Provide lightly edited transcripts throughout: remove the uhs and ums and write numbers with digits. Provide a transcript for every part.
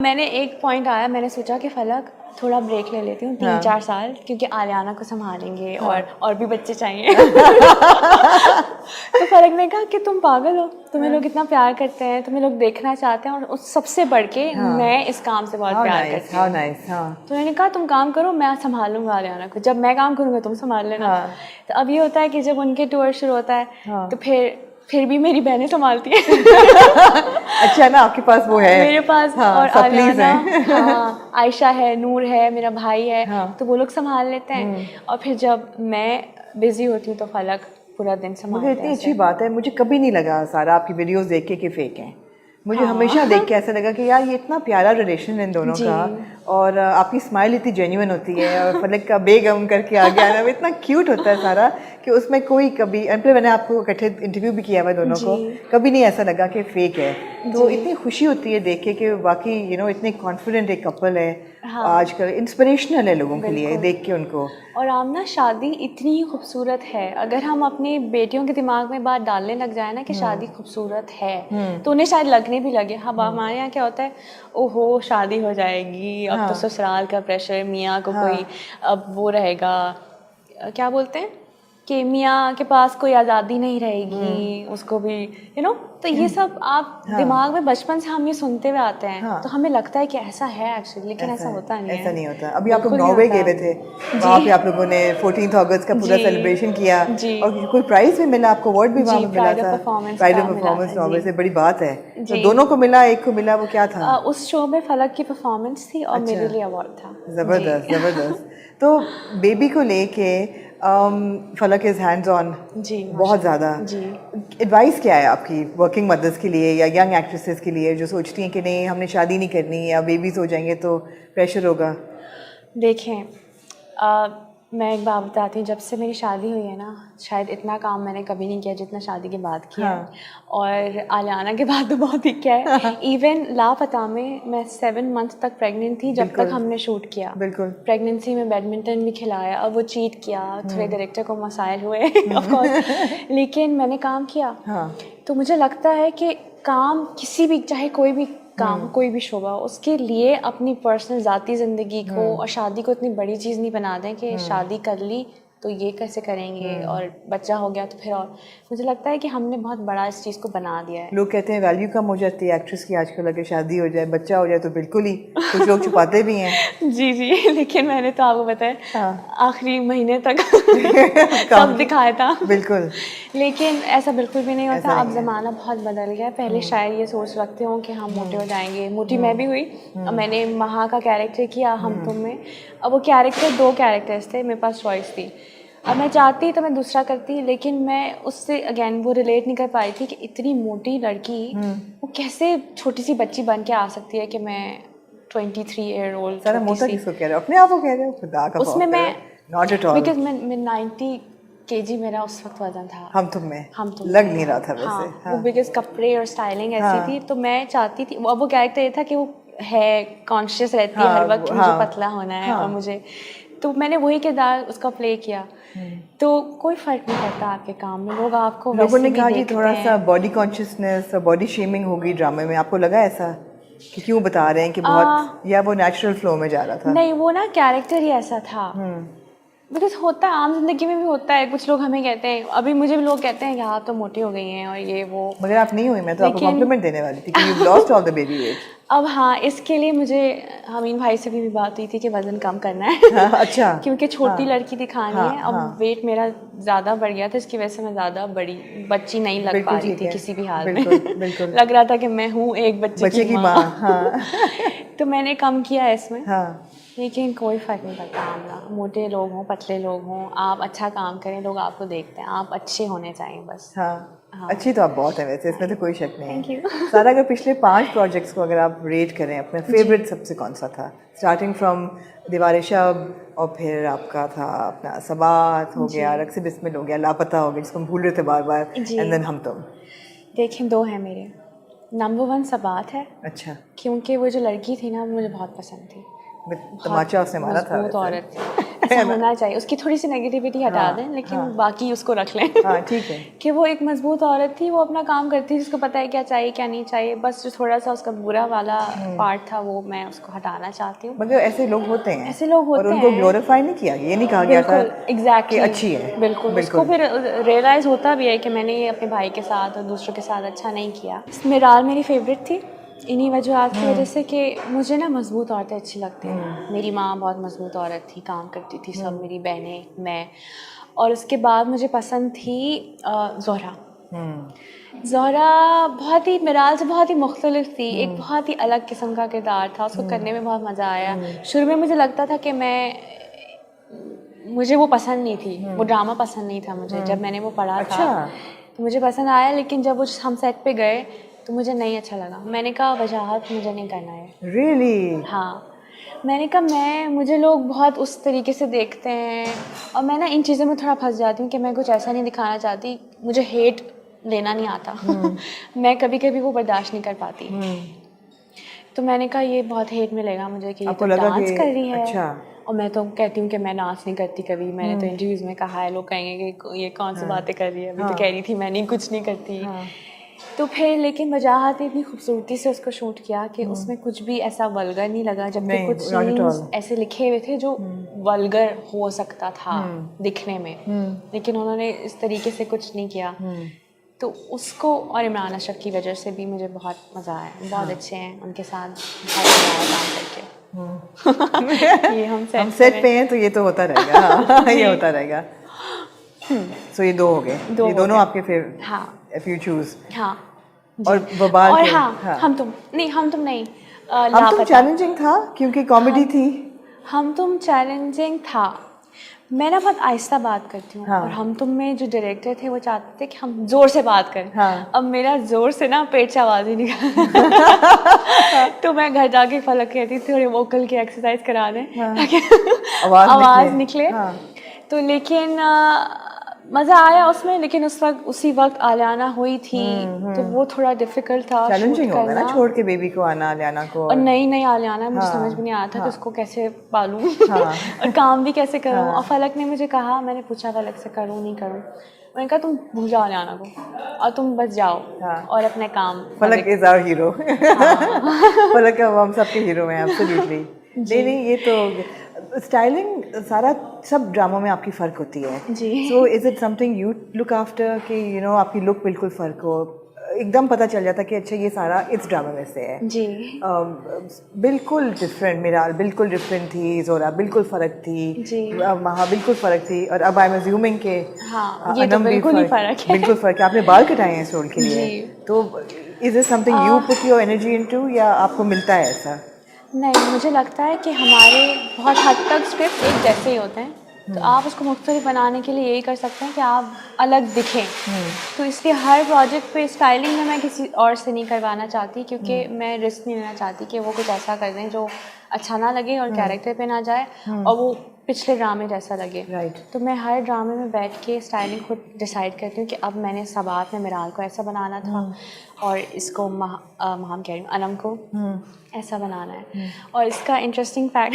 मैंने एक पॉइंट आया, मैंने सोचा कि फलक थोड़ा ब्रेक ले लेती हूँ 3-4 साल, क्योंकि आलियाना को संभालेंगे और भी बच्चे चाहिए। तो फलक ने कहा कि तुम पागल हो, तुम्हें लोग इतना प्यार करते हैं, तुम्हें लोग देखना चाहते हैं, और उस सबसे बढ़ के मैं इस काम से बहुत प्यार करती हूँ। तो मैंने कहा तुम काम करो, मैं संभालूंगा आलियाना को, जब मैं काम करूँगा तुम संभाल लेना। तो अब ये होता है कि जब उनके टूर शुरू होता है तो फिर भी मेरी बहनें संभालती हैं। अच्छा ना, आपके पास वो है मेरे पास, और आलियाना, हाँ, आयशा है, नूर है, मेरा भाई है, तो वो लोग संभाल लेते हैं। और फिर जब मैं बिजी होती हूँ तो फलक पूरा दिन संभालते हैं। मुझे इतनी अच्छी बात है, मुझे कभी नहीं लगा सारा आपकी वीडियोस देख के कि फेक हैं। मुझे हमेशा देख के ऐसा लगा कि यार ये इतना प्यारा रिलेशन है इन दोनों का, और आपकी स्माइल इतनी जेन्युइन होती है, और फलक का बेगम करके आ गया ना, इतना क्यूट होता है सारा कि उसमें कोई कभी, मैंने आपको इकट्ठे इंटरव्यू भी किया हुआ दोनों को, कभी नहीं ऐसा लगा कि फेक है। तो इतनी खुशी होती है देख के कि वाकई इतने कॉन्फिडेंट एक कपल है। आजकल इंस्पिरेशनल है लोगों के लिए देख के उनको। और आमना, शादी इतनी खूबसूरत है, अगर हम अपनी बेटियों के दिमाग में बात डालने लग जाए ना कि शादी खूबसूरत है, तो उन्हें शायद लगने भी लगे। हाँ, हमारे यहाँ क्या होता है, ओहो शादी हो जाएगी, अब तो ससुराल का प्रेशर, मियाँ को कोई अब वो रहेगा, क्या बोलते हैं कि मियाँ के पास कोई आज़ादी नहीं रहेगी, उसको भी तो ये सब आप दिमाग में बचपन से हम ये सुनते हुए आते हैं। तो हमें लगता है कि ऐसा है एक्चुअली, लेकिन ऐसा होता नहीं है। ऐसा नहीं होता। अभी आप लोग नॉर्वे गए हुए थे, वहाँ पे आप लोगों ने 14 अगस्त का पूरा सेलिब्रेशन किया, और कोई प्राइज भी मिला आपको, अवार्ड भी वहाँ पे मिला था, प्राइड ऑफ परफॉर्मेंस नॉर्वे से, बड़ी बात है। तो दोनों को मिला, एक को मिला, वो क्या था? उस शो में फलक की परफॉर्मेंस थी और मेरे लिए अवार्ड था। ज़बरदस्त ज़बरदस्त। तो बेबी को लेके फलक इज़ हैंड्स ऑन बहुत ज़्यादा। एडवाइस क्या है आपकी वर्किंग मदर्स के लिए या यंग एक्ट्रेसेस के लिए जो सोचती हैं कि नहीं हमने शादी नहीं करनी या बेबीज़ हो जाएंगे तो प्रेशर होगा? देखें, मैं एक बात बताती हूँ, जब से मेरी शादी हुई है ना, शायद इतना काम मैंने कभी नहीं किया जितना शादी के बाद किया है। और आलियाना के बाद तो बहुत ही किया है। इवन लापता में मैं 7 मंथ तक प्रेग्नेंट थी जब तक हमने शूट किया। बिल्कुल। प्रेगनेंसी में बैडमिंटन भी खिलाया, अब वो चीट किया, थोड़े डायरेक्टर को मसाइल हुए ऑफ कोर्स, लेकिन मैंने काम किया। तो मुझे लगता है कि काम किसी भी, चाहे कोई भी काम, कोई भी शोबा, उसके लिए अपनी पर्सनल ज़ाती ज़िंदगी को और शादी को इतनी बड़ी चीज़ नहीं बना दें कि शादी कर ली तो ये कैसे करेंगे, और बच्चा हो गया तो फिर, और मुझे लगता है कि हमने बहुत बड़ा इस चीज़ को बना दिया है। लोग कहते हैं वैल्यू कम हो जाती है एक्ट्रेस की आजकल, अगर शादी हो जाए, बच्चा हो जाए तो बिल्कुल ही, कुछ लोग छुपाते भी हैं। जी, लेकिन मैंने तो आपको बताया आखिरी महीने तक सब दिखाया था। बिल्कुल। लेकिन ऐसा बिल्कुल भी नहीं होता। अब ज़माना बहुत बदल गया है। पहले शायद ये सोच रखते हो कि हम मोटे हो जाएंगे, मोटी मैं भी हुई। मैंने महा का कैरेक्टर किया हम तुम में। अब वो कैरेक्टर, 2 कैरेक्टर्स थे, मेरे पास चॉइस थी। अब मैं चाहती तो मैं दूसरा करती, लेकिन मैं उससे अगेन वो रिलेट नहीं कर पाई थी कि इतनी मोटी लड़की वो कैसे छोटी सी बच्ची बन के आ सकती है कि मैं 23 ईयर ओल्ड। सारा मोटा किसको कह रहे हो, अपने आप को कह रहे हो? खुदा का उसमें मैं नॉट एट ऑल, बिकॉज मैं 90 kg मेरा उस वक्त वजन था। हम तुम लग नहीं रहा था वैसे। वो बिकॉज कपड़े और स्टाइलिंग ऐसी थी, तो मैं चाहती थी, अब वो कैरेक्टर ये था कि वो है कॉन्शियस रहती है हर वक्त कि मुझे पतला होना है, और मुझे, तो मैंने वही किरदार उसका प्ले किया। तो कोई फर्क नहीं पड़ता आपके काम में, लोग आपको लोगों ने कहा कि थोड़ा सा बॉडी कॉन्शियसनेस और बॉडी शेमिंग होगी ड्रामे में, आपको लगा ऐसा कि क्यों बता रहे हैं कि बहुत, या वो नेचुरल फ्लो में जा रहा था? नहीं, वो ना कैरेक्टर ही ऐसा था। बिकॉज होता है, आम जिंदगी में भी होता है, कुछ लोग हमें कहते हैं, अभी मुझे भी लोग कहते हैं कि आप तो मोटी हो गई हैं और ये वो, मगर आप नहीं हुई। मैं तो आपको कॉम्प्लीमेंट देने वाली थी कि you lost all the baby weight. अब हाँ, इसके लिए मुझे हमीन भाई से भी बात हुई थी कि वज़न कम करना है। अच्छा। क्योंकि छोटी लड़की दिखानी है। अब वेट मेरा ज़्यादा बढ़ गया था, इसकी वजह से मैं ज़्यादा बड़ी बच्ची नहीं लग पा रही थी किसी भी हाल में। लग रहा था कि मैं हूँ एक बच्चे की माँ। तो मैंने कम किया है इसमें। लेकिन कोई फ़र्क नहीं पड़ता, आमना मोटे लोग हों, पतले लोग हों, आप अच्छा काम करें, लोग आपको देखते हैं, आप अच्छे होने चाहिए बस। अच्छी तो आप बहुत है वैसे, इसमें तो कोई शक नहीं है। सारा, अगर पिछले 5 प्रोजेक्ट्स को अगर आप रेट करें, अपना फेवरेट सबसे कौन सा था? स्टार्टिंग फ्रॉम दीवार शब, और फिर आपका था अपना सबात हो गया, रक्स बिस्मिल हो गया, लापता हो गया जिसको हम भूल रहे थे बार बार, एंड देन हम तुम। देखें, 2 हैं मेरे। नंबर 1 सबात है। अच्छा। क्योंकि वो जो लड़की थी ना, मुझे बहुत पसंद थी। तमाचा उसने मारा था। औरत थी। ऐसा होना चाहिए, उसकी थोड़ी सी नेगेटिविटी हटा दें, लेकिन बाकी उसको रख लें। हाँ ठीक है। कि वो एक मजबूत औरत थी, वो अपना काम करती थी, उसको पता है क्या चाहिए क्या नहीं चाहिए, बस जो थोड़ा सा उसका बुरा वाला पार्ट था वो मैं उसको हटाना चाहती हूँ। मगर ऐसे लोग होते हैं, ऐसे लोग होते और उनको हैं, ग्लोरीफाई नहीं किया, ये नहीं कहा गया था एग्जैक्टली कि अच्छी है। बिल्कुल उसको फिर रियलाइज़ होता भी है कि मैंने ये अपने भाई के साथ और दूसरों के साथ अच्छा नहीं किया। मिराल मेरी फेवरेट थी इन्हीं वजह की वजह से कि मुझे ना मजबूत औरतें अच्छी लगती हैं। मेरी माँ बहुत मजबूत औरत थी, काम करती थी, सब मेरी बहनें, मैं। और उसके बाद मुझे पसंद थी ज़ोहरा। ज़ोहरा बहुत ही मिराल से बहुत ही मुख्तलिफ थी, एक बहुत ही अलग किस्म का किरदार था, उसको करने में बहुत मज़ा आया। शुरू में मुझे लगता था कि मुझे वो पसंद नहीं थी, वो ड्रामा पसंद नहीं था मुझे। जब मैंने वो पढ़ा था तो मुझे पसंद आया, लेकिन जब वो हम सेट पे गए तो मुझे नहीं अच्छा लगा। मैंने कहा वजाहत मुझे नहीं करना है। रियली? हाँ, मैंने कहा मुझे लोग बहुत उस तरीके से देखते हैं, और मैं ना इन चीज़ों में थोड़ा फंस जाती हूँ कि मैं कुछ ऐसा नहीं दिखाना चाहती, मुझे हेट लेना नहीं आता। मैं कभी कभी वो बर्दाश्त नहीं कर पाती। तो मैंने कहा ये बहुत हेट मिलेगा मुझे कि ये तो डांस कर रही है। अच्छा। और मैं तो कहती हूँ कि मैं डांस नहीं करती कभी। मैंने तो इंटरव्यूज़ में कहा है, लोग कहेंगे कि ये कौन सी बातें कर रही है, अभी तो कह रही थी मैं नहीं कुछ नहीं करती। तो फिर लेकिन वजाहत ने इतनी खूबसूरती से उसको शूट किया कि उसमें कुछ भी ऐसा वल्गर नहीं लगा, जबकि कुछ सीन्स ऐसे लिखे हुए थे जो वल्गर हो सकता था दिखने में, लेकिन उन्होंने इस तरीके से कुछ नहीं किया। तो उसको और इमरान अशरफ की वजह से भी मुझे बहुत मज़ा आया। बहुत अच्छे हैं, उनके साथ बहुत मज़ा आया काम करके। ये हम सेट पे हैं तो ये तो होता रहेगा। ये होता रहेगा। सो ये दो हो गए, ये दोनों आपके फिर। हाँ, if you choose। हाँ और वबाल और के, हाँ, हम तुम नहीं हम तुम चैलेंजिंग था क्योंकि कॉमेडी थी। हम तुम चैलेंजिंग था, मैं ना बहुत आहिस्ता बात करती हूँ। और हम तुम में जो डायरेक्टर थे वो चाहते थे कि हम जोर से बात करें। अब मेरा जोर से ना पेट से आवाज़ ही निकल। तो मैं घर जाके फलक कहती थी थोड़ी वोकल की एक्सरसाइज करा दें ताकि आवाज़ निकले। तो लेकिन मज़ा आया उसमें, लेकिन उसी वक्त आलियाना हुई थी तो वो थोड़ा डिफिकल्ट था। चैलेंजिंग होगा ना छोड़ के बेबी को आना, आलियाना को। और नई आलियाना, मुझे समझ में नहीं आया था कि उसको कैसे पालूं और काम भी कैसे करूं। और फलक ने मुझे कहा, मैंने पूछा फलक से करूं नहीं करूं, मैंने कहा तुम भूल जाओ आलियाना को और तुम बस जाओ और अपने काम। फलक इज आवर हीरो। फलक हम सबके हीरो हैं, एब्सोल्युटली। नहीं ये तो स्टाइलिंग सारा सब ड्रामों में आपकी फ़र्क होती है जी। So is it something you look after कि यू नो आपकी लुक बिल्कुल फ़र्क हो, एकदम पता चल जाता कि अच्छा ये सारा इस ड्रामा में से है। जी। बिल्कुल डिफरेंट मिराल बिल्कुल डिफरेंट थी, ज़ोरा बिल्कुल फ़र्क थी जी। महा बिल्कुल फ़र्क थी। और अब आई एम अज्यूमिंग के ये तो बिल्कुल ही फ़र्क है। बिल्कुल फ़र्क है। आपने बाल कटाए हैं इस रोल के लिए, तो is it something you put your energy into या आपको मिलता है ऐसा? नहीं, मुझे लगता है कि हमारे बहुत हद तक स्क्रिप्ट एक जैसे ही होते हैं, तो आप उसको मुख्तलिफ बनाने के लिए यही कर सकते हैं कि आप अलग दिखें। तो इसलिए हर प्रोजेक्ट पे स्टाइलिंग में मैं किसी और से नहीं करवाना चाहती, क्योंकि मैं रिस्क नहीं लेना चाहती कि वो कुछ ऐसा कर दें जो अच्छा ना लगे और कैरेक्टर पे ना जाए और वो पिछले ड्रामे जैसा लगे। तो मैं हर ड्रामे में बैठ के स्टाइलिंग खुद डिसाइड करती हूँ कि अब मैंने सबात में मिराल को ऐसा बनाना था और इसको महम कह रही हूँ अनम को ऐसा बनाना है। और इसका इंटरेस्टिंग फैक्ट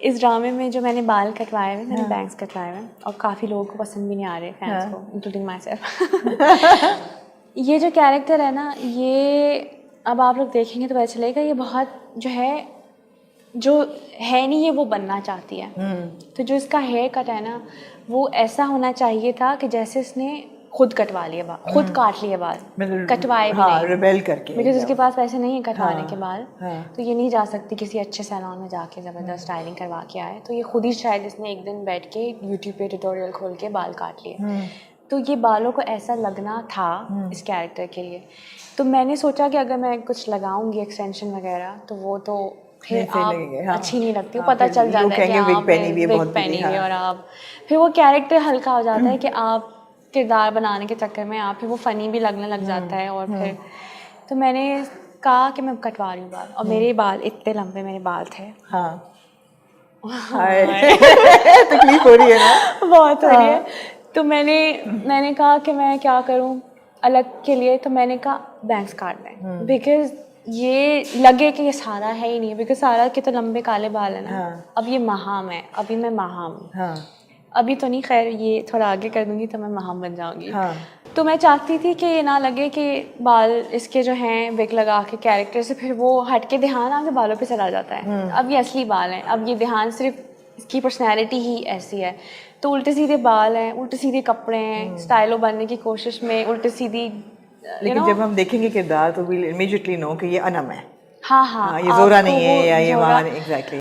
इस ड्रामे में जो मैंने बाल कटवाए हुए, मैंने बैंग्स कटवाए हुए और काफ़ी लोगों को पसंद भी नहीं आ रहे, फैंस को, इंक्लूडिंग माई सेल्फ। ये जो कैरेक्टर है ना, ये अब आप लोग देखेंगे तो पता चलेगा ये बहुत जो है नहीं, ये वो बनना चाहती है। तो जो इसका हेयर कट है ना, वो ऐसा होना चाहिए था कि जैसे इसने खुद कटवा लिए बाल, खुद काट लिए बाल, कटवाए भी नहीं, रिबेल करके, बिकॉज उसके पास पैसे नहीं है कटवाने के बाल। तो ये नहीं जा सकती किसी अच्छे सैलून में जाके ज़बरदस्त स्टाइलिंग करवा के आए। तो ये खुद ही शायद इसने एक दिन बैठ के यूट्यूब पे ट्यूटोरियल खोल के बाल काट लिए। तो ये बालों को ऐसा लगना था इस कैरेक्टर के लिए। तो मैंने सोचा कि अगर मैं कुछ लगाऊंगी एक्सटेंशन वगैरह तो वो तो फिर आप अच्छी नहीं लगती, पता चल जाता है कि आपने विग पहनी हुई और आप फिर वो कैरेक्टर हल्का हो जाता है कि आप किरदार बनाने के चक्कर में आप फिर वो फ़नी भी लगने लग जाता है। और फिर तो मैंने कहा कि मैं कटवा रही हूँ बाल, और मेरे बाल इतने लंबे मेरे बाल थे। तकलीफ हो रही है ना? बहुत हो रही है। तो मैंने कहा कि मैं क्या करूँ अलग के लिए, तो मैंने कहा बैंग्स काट दें, बिकॉज ये लगे कि ये सारा है ही नहीं, बिकॉज सारा के तो लंबे काले बाल है ना। हाँ। अब ये महाम है, अभी मैं महाम हूँ। हाँ अभी तो नहीं, खैर ये थोड़ा आगे कर दूंगी तो मैं महाम बन जाऊंगी। हाँ तो मैं चाहती थी कि ये ना लगे कि बाल इसके जो हैं विग लगा के कैरेक्टर से फिर वो हट के ध्यान आगे बालों पे चला जाता है। अब ये असली बाल हैं, अब ये ध्यान सिर्फ इसकी पर्सनैलिटी ही ऐसी है। तो उल्टे सीधे बाल हैं, उल्टे सीधे कपड़े हैं, स्टाइलो बनने की कोशिश में उल्टे सीधी लेकिन जब हम देखेंगे किरदार तो विल इमीडिएटली नो कि ये अनम है। हाँ हाँ ये जोरा आपको नहीं है वो या ये जोरा- वहाँ एग्जैक्टली